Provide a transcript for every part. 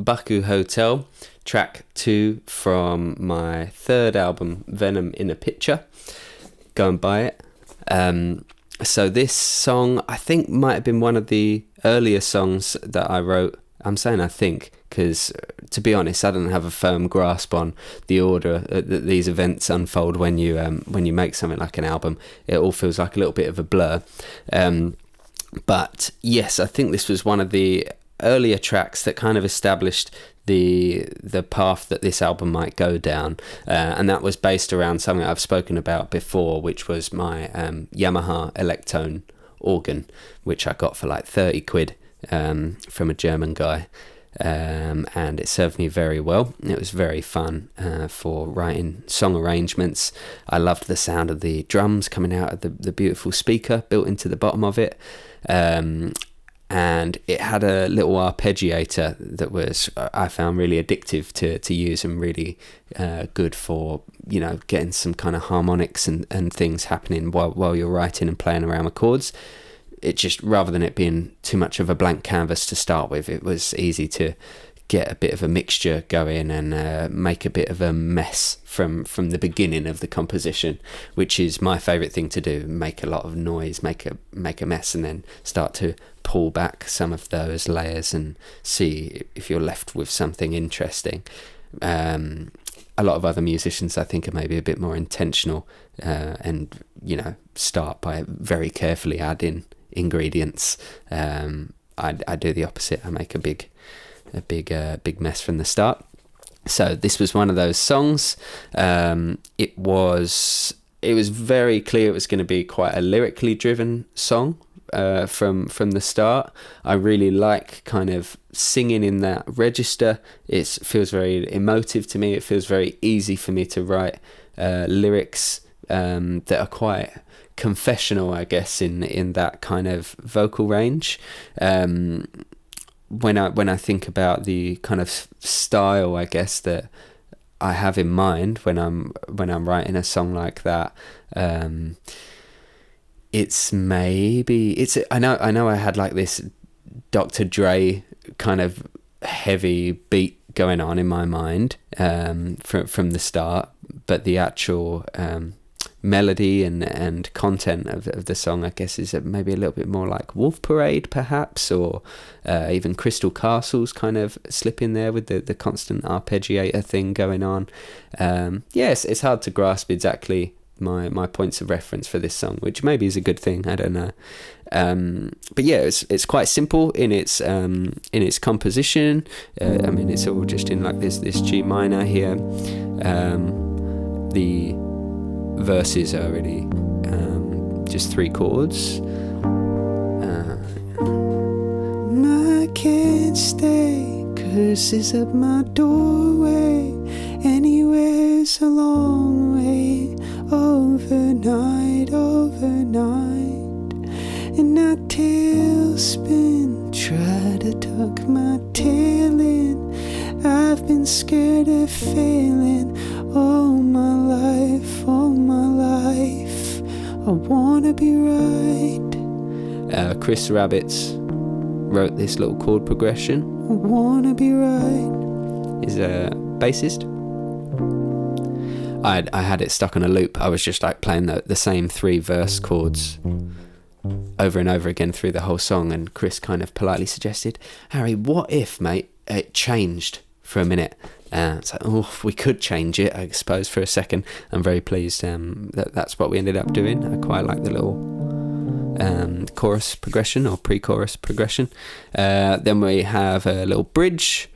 Baku Hotel, track 2 from my third album, Venom in a Picture. Go and buy it. So this song, I think, might have been one of the earlier songs that I wrote. I'm saying I think, because to be honest, I don't have a firm grasp on the order that these events unfold when you make something like an album. It all feels like a little bit of a blur. But yes, I think this was one of the earlier tracks that kind of established the path that this album might go down, and that was based around something I've spoken about before, which was my Yamaha Electone organ, which I got for like 30 quid from a German guy, and it served me very well. It was very fun for writing song arrangements. I loved the sound of the drums coming out of the beautiful speaker built into the bottom of it, and it had a little arpeggiator that was, I found, really addictive to use, and really good for, you know, getting some kind of harmonics and things happening while you're writing and playing around with chords. It just, rather than it being too much of a blank canvas to start with, it was easy to get a bit of a mixture going and make a bit of a mess from the beginning of the composition, which is my favourite thing to do. Make a lot of noise, make a mess, and then start to pull back some of those layers and see if you're left with something interesting. A lot of other musicians, I think, are maybe a bit more intentional and, you know, start by very carefully adding ingredients. I do the opposite. I make a big mess from the start. So this was one of those songs. It was very clear it was going to be quite a lyrically driven song from the start. I really like kind of singing in that register. It feels very emotive to me. It feels very easy for me to write lyrics that are quite confessional, I guess, in that kind of vocal range. When I think about the kind of style, I guess, that I have in mind when I'm writing a song like that, I know I had like this Dr. Dre kind of heavy beat going on in my mind from the start, but the actual melody and content of the song, I guess, is maybe a little bit more like Wolf Parade perhaps, or even Crystal Castles kind of slip in there with the constant arpeggiator thing going on. Yes, it's hard to grasp exactly my points of reference for this song, which maybe is a good thing, I don't know. But yeah, it's quite simple in its composition. I mean, it's all just in like this G minor here. The verses are really just 3 chords. I can't stay, curses up my doorway, anywhere's a long way, overnight, and I tailspin, try to tuck my tail in, I've been scared of failing all my life, I wanna be right. Chris Rabbits wrote this little chord progression. I wanna be right. He's a bassist. I had it stuck on a loop. I was just like playing the same 3 verse chords over and over again through the whole song, and Chris kind of politely suggested, Harry, what if, mate, it changed for a minute? It's like, oh, we could change it, I suppose, for a second. I'm very pleased that's what we ended up doing. I quite like the little chorus progression or pre-chorus progression. Then we have a little bridge.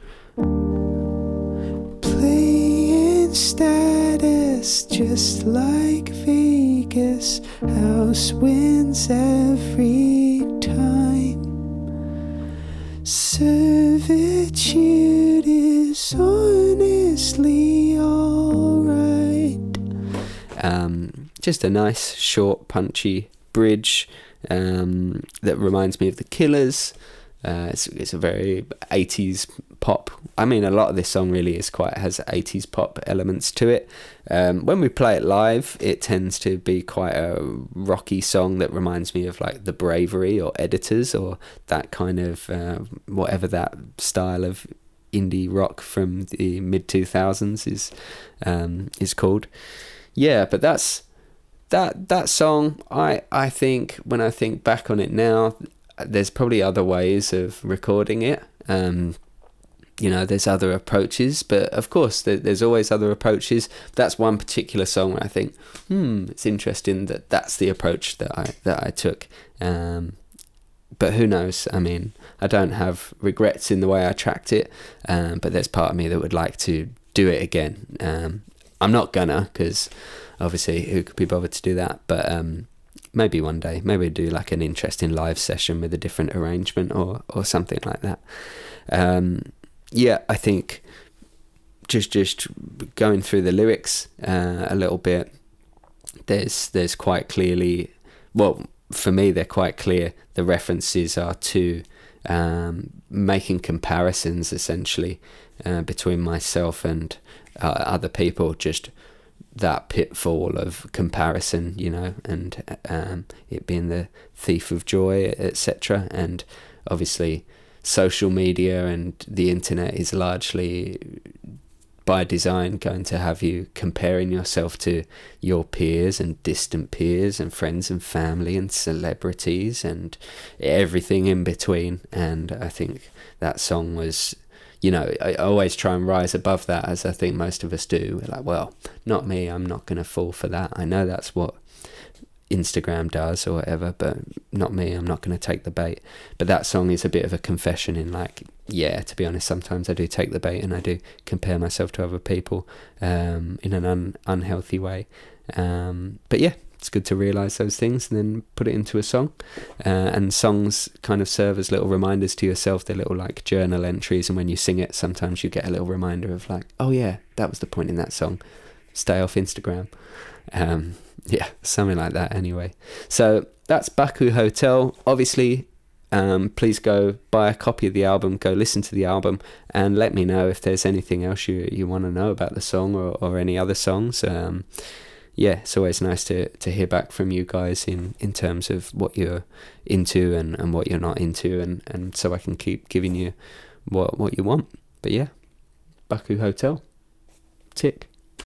Playing status just like Vegas, house wins every time. Servitude is honestly alright. Just a nice, short, punchy bridge that reminds me of The Killers. It's a very 80s pop. I mean, a lot of this song really has 80s pop elements to it. When we play it live, it tends to be quite a rocky song that reminds me of like The Bravery or Editors, or that kind of whatever that style of indie rock from the mid 2000s is called. Yeah, but that's that song. I think when I think back on it now, there's probably other ways of recording it. There's other approaches, but of course there's always other approaches. That's one particular song where I think, it's interesting that that's the approach that I took. But who knows? I mean, I don't have regrets in the way I tracked it, but there's part of me that would like to do it again. I'm not gonna, because obviously who could be bothered to do that, but maybe one day, maybe do like an interesting live session with a different arrangement or something like that. I think just going through the lyrics a little bit, there's quite clearly, well, for me they're quite clear. The references are to making comparisons essentially between myself and other people, just that pitfall of comparison, and it being the thief of joy, etc. And obviously social media and the internet is largely by design going to have you comparing yourself to your peers and distant peers and friends and family and celebrities and everything in between. And I think that song was, I always try and rise above that, as I think most of us do. We're like, well, not me, I'm not going to fall for that. I know that's what Instagram does or whatever, but not me, I'm not going to take the bait. But that song is a bit of a confession in like, yeah, to be honest, sometimes I do take the bait and I do compare myself to other people in an unhealthy way. But yeah, it's good to realise those things and then put it into a song. And songs kind of serve as little reminders to yourself. They're little like journal entries, and when you sing it, sometimes you get a little reminder of like, oh yeah, that was the point in that song. Stay off Instagram. Yeah, something like that anyway. So that's Baku Hotel. Obviously, please go buy a copy of the album, go listen to the album, and let me know if there's anything else you want to know about the song or any other songs. It's always nice to hear back from you guys in terms of what you're into and what you're not into, and so I can keep giving you what you want. But yeah, Baku Hotel. Tick.